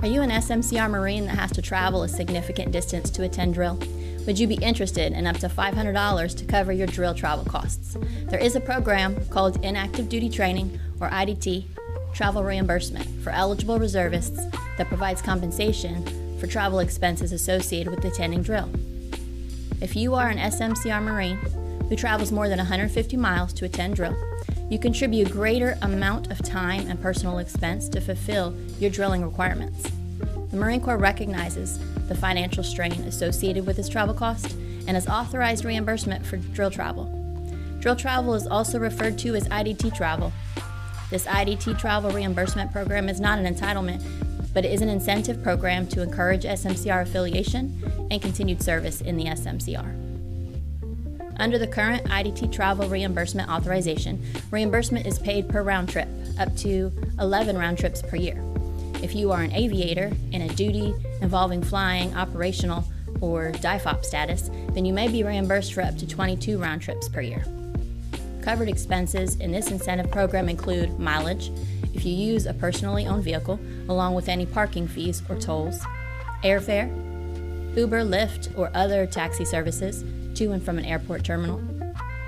Are you an SMCR Marine that has to travel a significant distance to attend drill? Would you be interested in up to $500 to cover your drill travel costs? There is a program called Inactive Duty Training, or IDT, travel reimbursement for eligible reservists that provides compensation for travel expenses associated with attending drill. If you are an SMCR Marine who travels more than 150 miles to attend drill, you contribute a greater amount of time and personal expense to fulfill your drilling requirements. The Marine Corps recognizes the financial strain associated with this travel cost and has authorized reimbursement for drill travel. Drill travel is also referred to as IDT travel. This IDT travel reimbursement program is not an entitlement, but it is an incentive program to encourage SMCR affiliation and continued service in the SMCR. Under the current IDT travel reimbursement authorization, reimbursement is paid per round trip, up to 11 round trips per year. If you are an aviator in a duty involving flying, operational, or DIFOP status, then you may be reimbursed for up to 22 round trips per year. Covered expenses in this incentive program include mileage, if you use a personally owned vehicle, along with any parking fees or tolls, airfare, Uber, Lyft, or other taxi services to and from an airport terminal,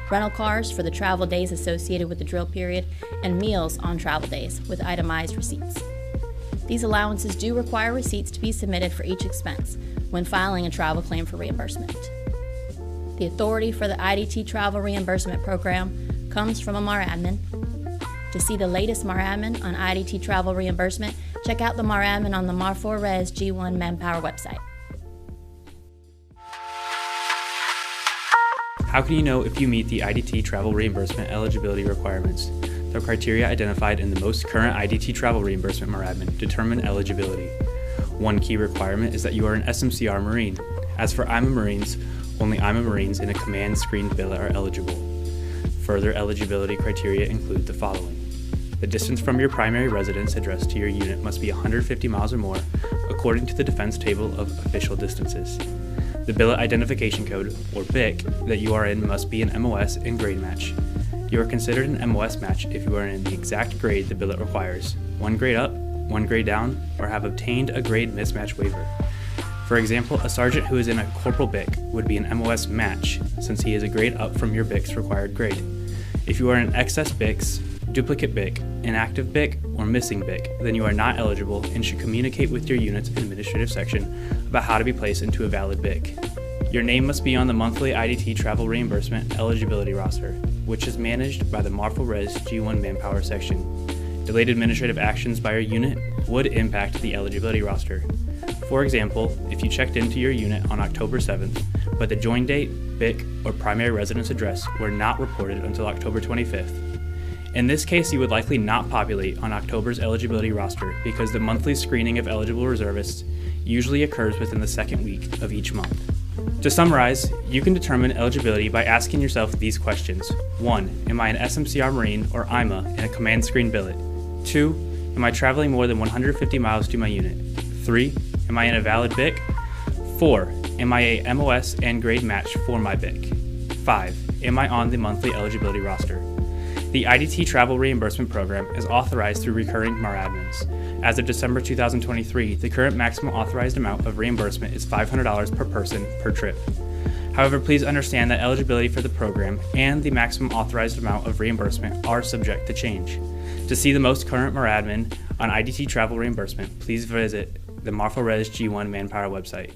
rental cars for the travel days associated with the drill period, and meals on travel days with itemized receipts. These allowances do require receipts to be submitted for each expense when filing a travel claim for reimbursement. The authority for the IDT Travel Reimbursement Program comes from a MAR admin. To see the latest MAR admin on IDT Travel Reimbursement, check out the MAR admin on the MAR4Res G1 Manpower website. How can you know if you meet the IDT travel reimbursement eligibility requirements? The criteria identified in the most current IDT travel reimbursement MAR admin determine eligibility. One key requirement is that you are an SMCR Marine. As for IMA Marines, only IMA Marines in a command screened billet are eligible. Further eligibility criteria include the following. The distance from your primary residence address to your unit must be 150 miles or more, according to the Defense Table of Official Distances. The billet identification code, or BIC, that you are in must be an MOS and grade match. You are considered an MOS match if you are in the exact grade the billet requires, one grade up, one grade down, or have obtained a grade mismatch waiver. For example, a sergeant who is in a corporal BIC would be an MOS match, since he is a grade up from your BIC's required grade. If you are in excess BICs, duplicate BIC, inactive BIC, or missing BIC, then you are not eligible and should communicate with your unit's administrative section about how to be placed into a valid BIC. Your name must be on the monthly IDT travel reimbursement eligibility roster, which is managed by the MAR4Res G1 Manpower section. Delayed administrative actions by your unit would impact the eligibility roster. For example, if you checked into your unit on October 7th, but the join date, BIC, or primary residence address were not reported until October 25th. In this case, you would likely not populate on October's eligibility roster because the monthly screening of eligible reservists usually occurs within the second week of each month. To summarize, you can determine eligibility by asking yourself these questions. 1. Am I an SMCR Marine or IMA in a command screen billet? 2. Am I traveling more than 150 miles to my unit? 3. Am I in a valid BIC? 4. Am I a MOS and grade match for my BIC? 5. Am I on the monthly eligibility roster? The IDT Travel Reimbursement Program is authorized through recurring MAR admins. As of December 2023, the current maximum authorized amount of reimbursement is $500 per person per trip. However, please understand that eligibility for the program and the maximum authorized amount of reimbursement are subject to change. To see the most current MAR admin on IDT Travel Reimbursement, please visit the MAR4Res G1 Manpower website.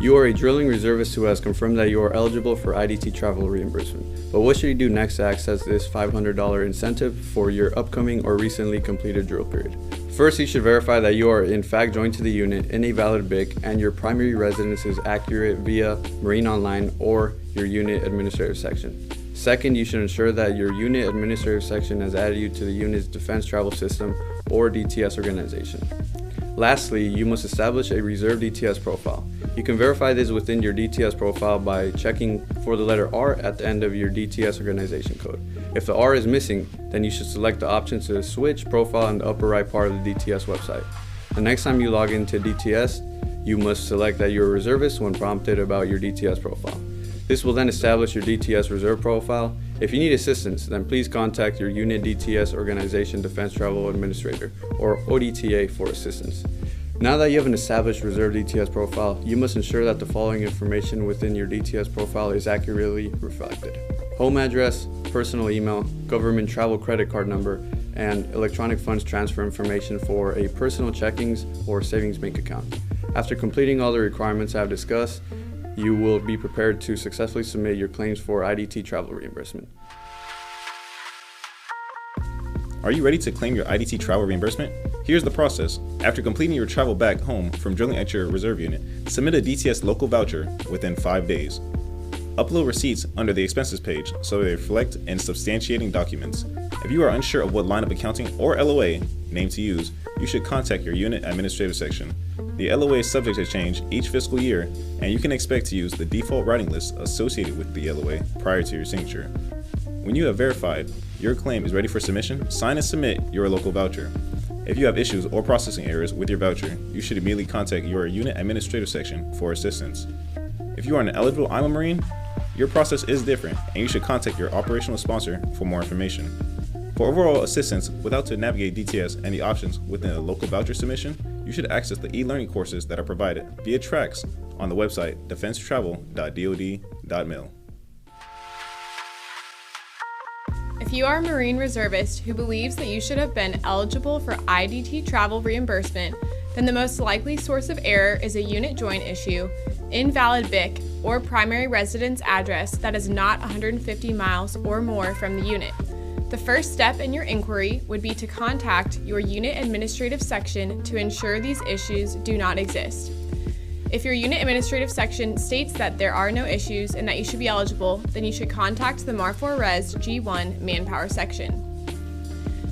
You are a drilling reservist who has confirmed that you are eligible for IDT travel reimbursement. But what should you do next to access this $500 incentive for your upcoming or recently completed drill period? First, you should verify that you are in fact joined to the unit in a valid BIC and your primary residence is accurate via Marine Online or your unit administrative section. Second, you should ensure that your unit administrative section has added you to the unit's defense travel system or DTS organization. Lastly, you must establish a reserve DTS profile. You can verify this within your DTS profile by checking for the letter R at the end of your DTS organization code. If the R is missing, then you should select the option to switch profile in the upper right part of the DTS website. The next time you log into DTS, you must select that you're a reservist when prompted about your DTS profile. This will then establish your DTS reserve profile. If you need assistance, then please contact your unit DTS organization Defense Travel Administrator, or ODTA, for assistance. Now that you have an established reserve DTS profile, you must ensure that the following information within your DTS profile is accurately reflected: home address, personal email, government travel credit card number, and electronic funds transfer information for a personal checkings or savings bank account. After completing all the requirements I've discussed, you will be prepared to successfully submit your claims for IDT travel reimbursement. Are you ready to claim your IDT travel reimbursement? Here's the process. After completing your travel back home from drilling at your reserve unit, submit a DTS local voucher within 5 days. Upload receipts under the expenses page so they reflect and substantiating documents. If you are unsure of what line of accounting or LOA name to use, you should contact your unit administrative section. The LOA is subject to change each fiscal year, and you can expect to use the default writing list associated with the LOA prior to your signature. When you have verified your claim is ready for submission, sign and submit your local voucher. If you have issues or processing errors with your voucher, you should immediately contact your unit administrative section for assistance. If you are an eligible IMO Marine, your process is different, and you should contact your operational sponsor for more information. For overall assistance with how to navigate DTS and the options within a local voucher submission, you should access the e-learning courses that are provided via tracks on the website defensetravel.dod.mil. If you are a Marine reservist who believes that you should have been eligible for IDT travel reimbursement, then the most likely source of error is a unit join issue, invalid BIC, or primary residence address that is not 150 miles or more from the unit. The first step in your inquiry would be to contact your unit administrative section to ensure these issues do not exist. If your unit administrative section states that there are no issues and that you should be eligible, then you should contact the MAR4 Res G1 Manpower section.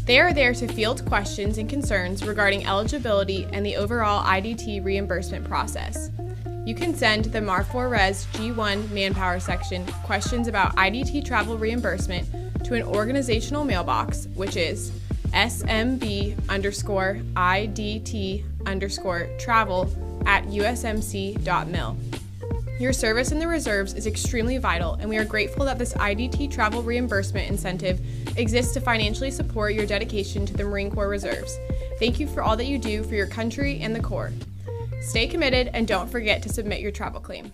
They are there to field questions and concerns regarding eligibility and the overall IDT reimbursement process. You can send the MAR4 Res G1 Manpower section questions about IDT travel reimbursement to an organizational mailbox, which is smb_IDT_travel@usmc.mil. Your service in the reserves is extremely vital, and we are grateful that this IDT travel reimbursement incentive exists to financially support your dedication to the Marine Corps Reserves. Thank you for all that you do for your country and the Corps. Stay committed and don't forget to submit your travel claim.